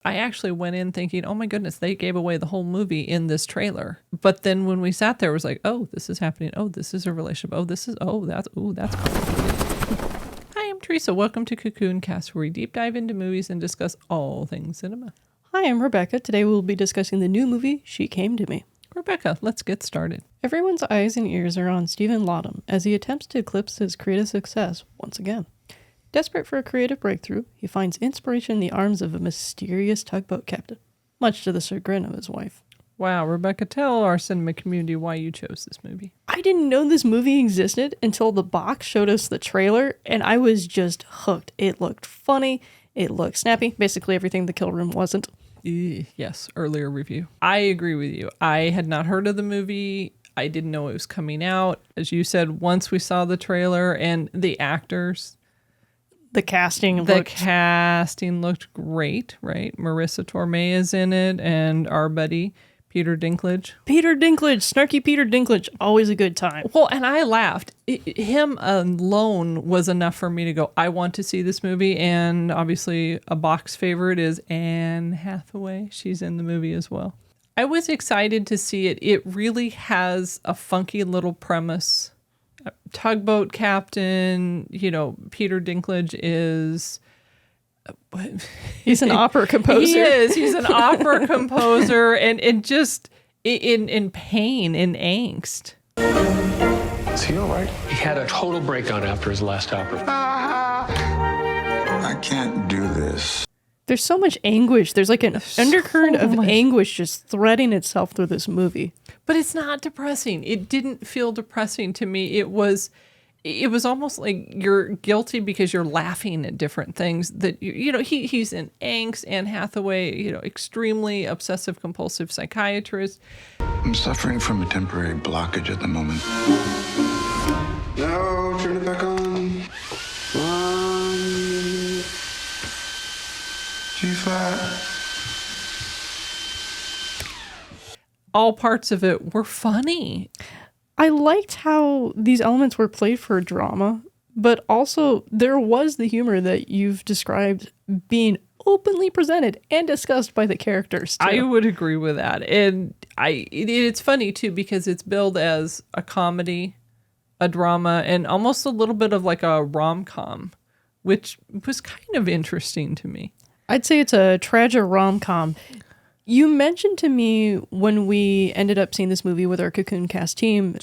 I actually went in thinking, oh my goodness, they gave away the whole movie in this trailer. But then when we sat there, it was like, oh, this is happening. Oh, this is a relationship. That's complicated. Hi, I'm Teresa. Welcome to Cocoon Cast, where we deep dive into movies and discuss all things cinema. Hi, I'm Rebecca. Today we'll be discussing the new movie, She Came to Me. Rebecca, let's get started. Everyone's eyes and ears are on Stephen Latham as he attempts to eclipse his creative success once again. Desperate for a creative breakthrough, he finds inspiration in the arms of a mysterious tugboat captain, much to the chagrin of his wife. Wow, Rebecca, tell our cinema community why you chose this movie. I didn't know this movie existed until the box showed us the trailer, and I was just hooked. It looked funny, it looked snappy, basically everything The Kill Room wasn't. Yes, earlier review. I agree with you. I had not heard of the movie. I didn't know it was coming out. As you said, once we saw the trailer and the actors... The casting looked great, right? Marissa Tomei is in it, and our buddy Peter Dinklage. Snarky Peter Dinklage, always a good time. Well, and I laughed. Him alone was enough for me to go, I want to see this movie. And obviously a box favorite is Anne Hathaway. She's in the movie as well. I was excited to see it. It really has a funky little premise. Tugboat captain, Peter Dinklage is... He's an opera composer. He is. He's an opera composer and just in pain, in angst. Is he all right? He had a total breakdown after his last opera. I can't do this. There's so much anguish. There's like an undercurrent of anguish just threading itself through this movie. But it's not depressing. It didn't feel depressing to me. It was almost like you're guilty because you're laughing at different things that, he's in angst. Anne Hathaway, extremely obsessive compulsive psychiatrist. I'm suffering from a temporary blockage at the moment. No, turn it back on. G-flat. All parts of it were funny. I liked how these elements were played for drama, but also there was the humor that you've described being openly presented and discussed by the characters, too. I would agree with that. And it's funny, too, because it's billed as a comedy, a drama, and almost a little bit of like a rom-com, which was kind of interesting to me. I'd say it's a tragic rom-com. You mentioned to me when we ended up seeing this movie with our Cocoon Cast team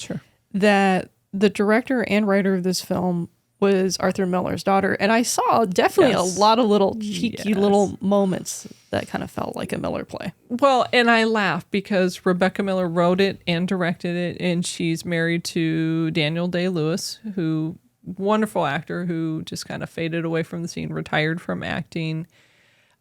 that the director and writer of this film was Arthur Miller's daughter. And I saw definitely a lot of little cheeky little moments that kind of felt like a Miller play. Well, and I laugh because Rebecca Miller wrote it and directed it, and she's married to Daniel Day-Lewis, who wonderful actor who just kind of faded away from the scene, retired from acting.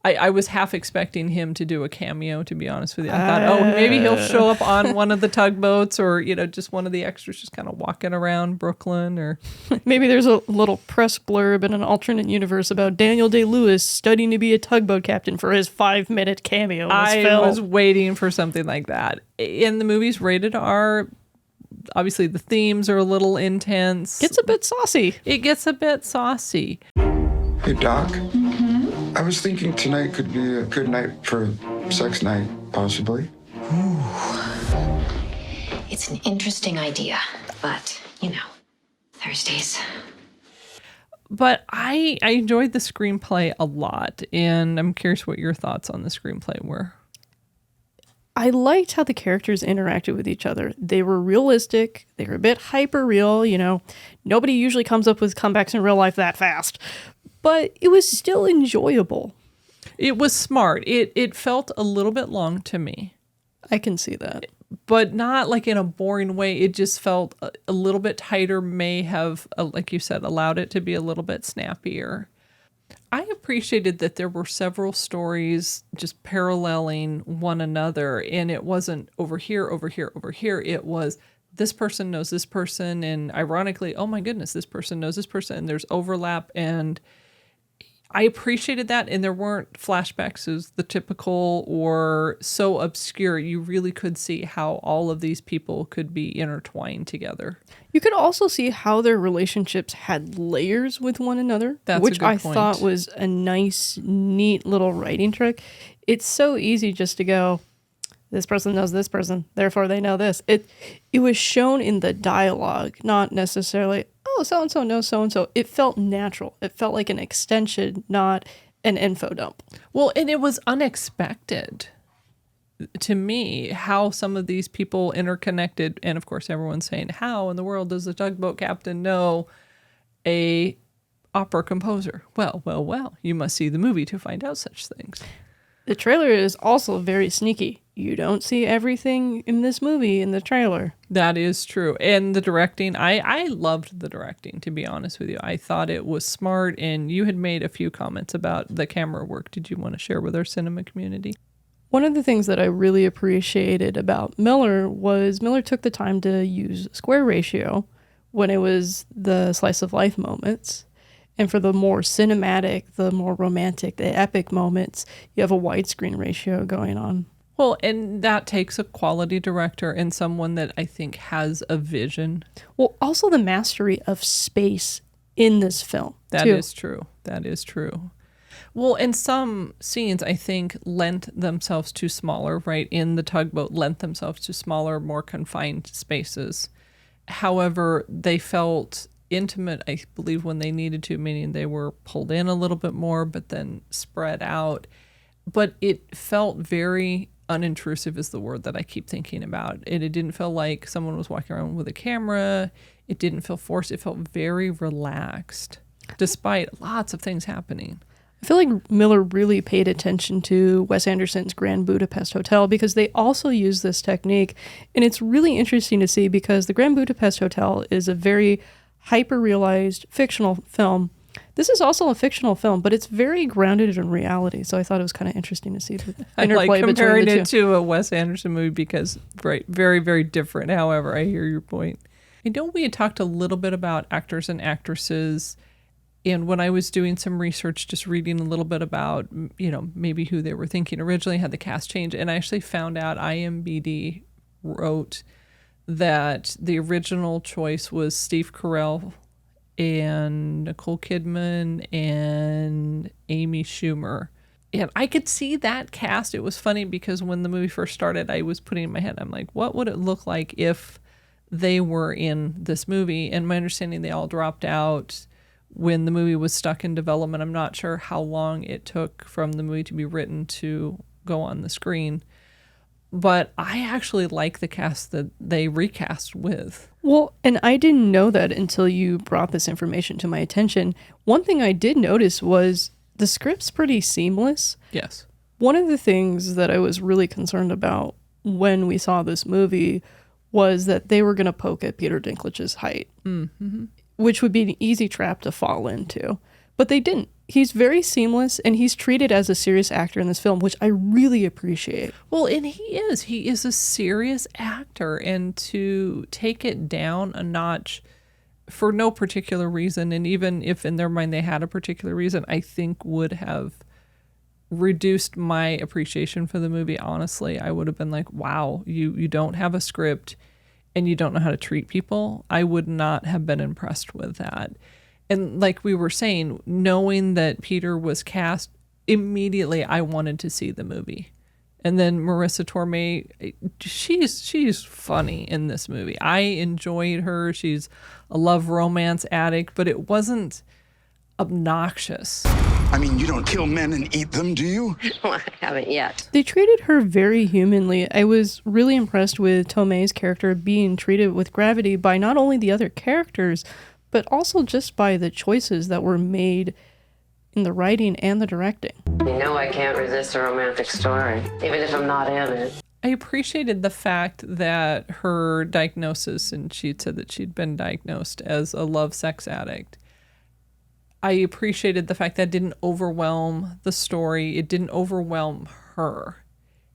I was half expecting him to do a cameo, to be honest with you. I thought, maybe he'll show up on one of the tugboats or, just one of the extras just kind of walking around Brooklyn. Or maybe there's a little press blurb in an alternate universe about Daniel Day-Lewis studying to be a tugboat captain for his 5-minute cameo in this film. I was waiting for something like that. And the movie's rated R. Obviously, the themes are a little intense. It's a bit saucy. It gets a bit saucy. Hey, Doc. I was thinking tonight could be a good night for sex night, possibly. Ooh. It's an interesting idea, but, Thursdays. But I enjoyed the screenplay a lot, and I'm curious what your thoughts on the screenplay were. I liked how the characters interacted with each other. They were realistic. They were a bit hyper real. Nobody usually comes up with comebacks in real life that fast. But it was still enjoyable. It was smart. It felt a little bit long to me. I can see that. But not like in a boring way. It just felt a little bit tighter, may have, like you said, allowed it to be a little bit snappier. I appreciated that there were several stories just paralleling one another, and it wasn't over here, over here, over here. It was this person knows this person, and ironically, oh my goodness, this person knows this person, and there's overlap, and I appreciated that, and there weren't flashbacks as the typical or so obscure. You really could see how all of these people could be intertwined together. You could also see how their relationships had layers with one another, That's which a good point. Thought was a nice, neat little writing trick. it's so easy just to go, this person knows this person, therefore they know this. It was shown in the dialogue, not necessarily, oh, so-and-so knows so-and-so. It felt natural. It felt like an extension, not an info dump. Well, and it was unexpected to me how some of these people interconnected. And of course, everyone's saying, how in the world does the tugboat captain know a opera composer? Well, you must see the movie to find out such things. The trailer is also very sneaky. You don't see everything in this movie in the trailer. That is true. And the directing, I loved the directing, to be honest with you. I thought it was smart, and you had made a few comments about the camera work. Did you want to share with our cinema community? One of the things that I really appreciated about Miller was Miller took the time to use square ratio when it was the slice of life moments. And for the more cinematic, the more romantic, the epic moments, you have a widescreen ratio going on. Well, and that takes a quality director and someone that I think has a vision. Well, also the mastery of space in this film. That is true. That is true. Well, and some scenes, I think, lent themselves to smaller, right? In the tugboat, lent themselves to smaller, more confined spaces. However, they felt intimate, I believe, when they needed to, meaning they were pulled in a little bit more, but then spread out. But it felt very unintrusive is the word that I keep thinking about. It didn't feel like someone was walking around with a camera. It didn't feel forced. It felt very relaxed, despite lots of things happening. I feel like Miller really paid attention to Wes Anderson's Grand Budapest Hotel because they also use this technique. And it's really interesting to see because the Grand Budapest Hotel is a very hyper-realized fictional film. This is also a fictional film, but it's very grounded in reality. So I thought it was kind of interesting to see the interplay I like comparing between the it two. to a Wes Anderson movie because, right, very, very different. However, I hear your point. I know we had talked a little bit about actors and actresses. And when I was doing some research, just reading a little bit about, maybe who they were thinking originally, had the cast change. And I actually found out IMDb wrote that the original choice was Steve Carell and Nicole Kidman and Amy Schumer. And I could see that cast. It was funny because when the movie first started, I was putting in my head, I'm like, what would it look like if they were in this movie? And my understanding, they all dropped out when the movie was stuck in development. I'm not sure how long it took from the movie to be written to go on the screen. But I actually like the cast that they recast with. Well, and I didn't know that until you brought this information to my attention. One thing I did notice was the script's pretty seamless. Yes. One of the things that I was really concerned about when we saw this movie was that they were going to poke at Peter Dinklage's height, which would be an easy trap to fall into. But they didn't. He's very seamless, and he's treated as a serious actor in this film, which I really appreciate. Well, and he is a serious actor, and to take it down a notch for no particular reason, and even if in their mind they had a particular reason, I think would have reduced my appreciation for the movie. Honestly, I would have been like, wow, you don't have a script and you don't know how to treat people. I would not have been impressed with that. And like we were saying, knowing that Peter was cast, immediately I wanted to see the movie. And then Marissa Tomei, she's funny in this movie. I enjoyed her. She's a love romance addict, but it wasn't obnoxious. I mean, you don't kill men and eat them, do you? Well, I haven't yet. They treated her very humanly. I was really impressed with Tomei's character being treated with gravity by not only the other characters, but also just by the choices that were made in the writing and the directing. You know I can't resist a romantic story, even if I'm not in it. I appreciated the fact that her diagnosis, and she'd said that she'd been diagnosed as a love sex addict. I appreciated the fact that it didn't overwhelm the story. It didn't overwhelm her.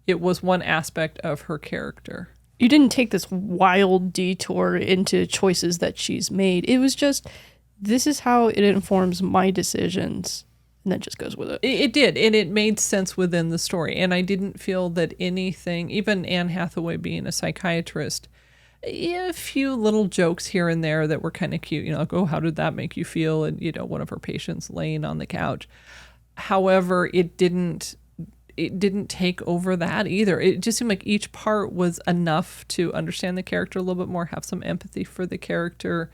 It was one aspect of her character. You didn't take this wild detour into choices that she's made. It was just, this is how it informs my decisions, and that just goes with it. It did, and it made sense within the story. And I didn't feel that anything, even Anne Hathaway being a psychiatrist, a few little jokes here and there that were kind of cute, like, oh, how did that make you feel? And, one of her patients laying on the couch. However, it didn't it didn't take over that either. It just seemed like each part was enough to understand the character a little bit more, have some empathy for the character,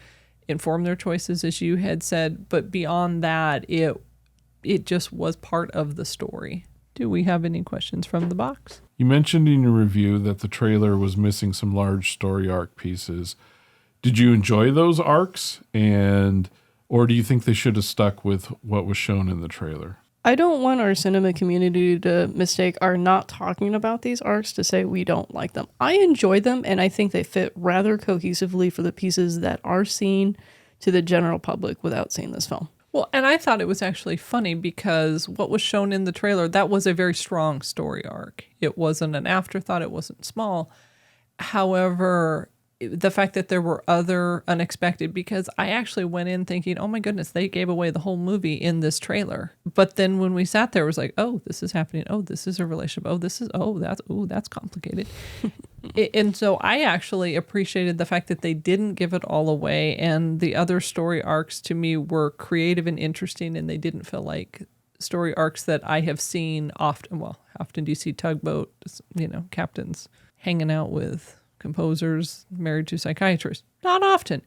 inform their choices, as you had said. But beyond that, it just was part of the story. Do we have any questions from the box? You mentioned in your review that the trailer was missing some large story arc pieces. Did you enjoy those arcs, or do you think they should have stuck with what was shown in the trailer? I don't want our cinema community to mistake our not talking about these arcs to say we don't like them. I enjoy them, and I think they fit rather cohesively for the pieces that are seen to the general public without seeing this film. Well, and I thought it was actually funny because what was shown in the trailer, that was a very strong story arc. It wasn't an afterthought. It wasn't small. However, the fact that there were other unexpected, because I actually went in thinking, oh my goodness, they gave away the whole movie in this trailer. But then when we sat there, it was like, oh, this is happening. Oh, this is a relationship. That's complicated. And so I actually appreciated the fact that they didn't give it all away. And the other story arcs to me were creative and interesting. And they didn't feel like story arcs that I have seen often. Well, often do you see tugboat, captains hanging out with composers married to psychiatrists? Not often.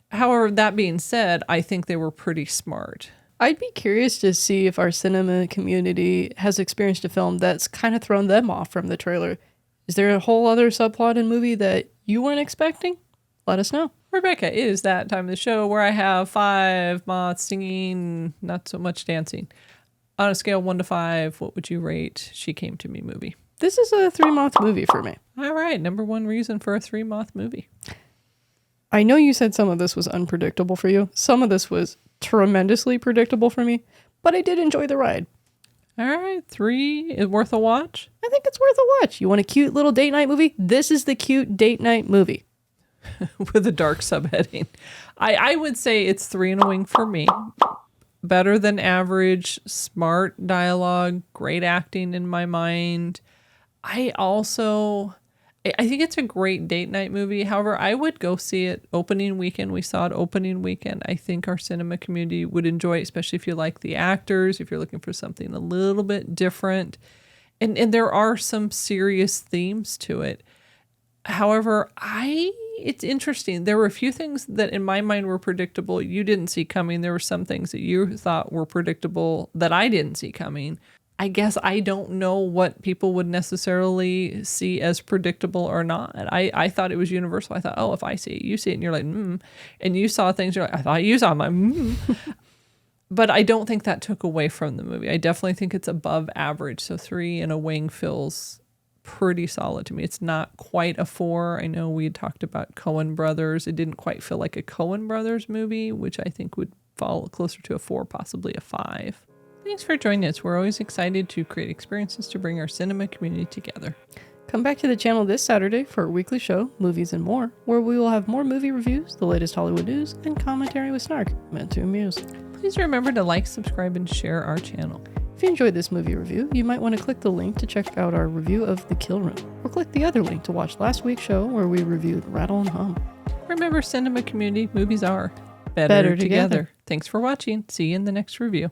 However, that being said, I think they were pretty smart. I'd be curious to see if our cinema community has experienced a film that's kind of thrown them off from the trailer. Is there a whole other subplot in the movie that you weren't expecting? Let us know. Rebecca, it is that time of the show where I have 5 moths singing, not so much dancing. On a scale of 1 to 5, what would you rate She Came to Me movie? This is a 3-month movie for me. All right, number 1 reason for a 3-month movie. I know you said some of this was unpredictable for you. Some of this was tremendously predictable for me, but I did enjoy the ride. All right, 3 is worth a watch. I think it's worth a watch. You want a cute little date night movie? This is the cute date night movie. With a dark subheading. I would say it's 3 and a wing for me. Better than average, smart dialogue, great acting in my mind. I think it's a great date night movie. However, I would go see it opening weekend. We saw it opening weekend. I think our cinema community would enjoy it, especially if you like the actors, if you're looking for something a little bit different. And there are some serious themes to it. However, it's interesting. There were a few things that in my mind were predictable you didn't see coming. There were some things that you thought were predictable that I didn't see coming. I guess I don't know what people would necessarily see as predictable or not. I thought it was universal. I thought, oh, if I see it, you see it. And you're like, And you saw things, you're like, I thought you saw my But I don't think that took away from the movie. I definitely think it's above average. So 3 and a wing feels pretty solid to me. It's not quite a 4. I know we had talked about Coen Brothers. It didn't quite feel like a Coen Brothers movie, which I think would fall closer to a 4, possibly a 5. Thanks for joining us. We're always excited to create experiences to bring our cinema community together. Come back to the channel this Saturday for our weekly show, Movies and More, where we will have more movie reviews, the latest Hollywood news, and commentary with snark, meant to amuse. Please remember to like, subscribe, and share our channel. If you enjoyed this movie review, you might want to click the link to check out our review of The Kill Room, or click the other link to watch last week's show where we reviewed Rattle and Hum. Remember, cinema community, movies are better together. Thanks for watching. See you in the next review.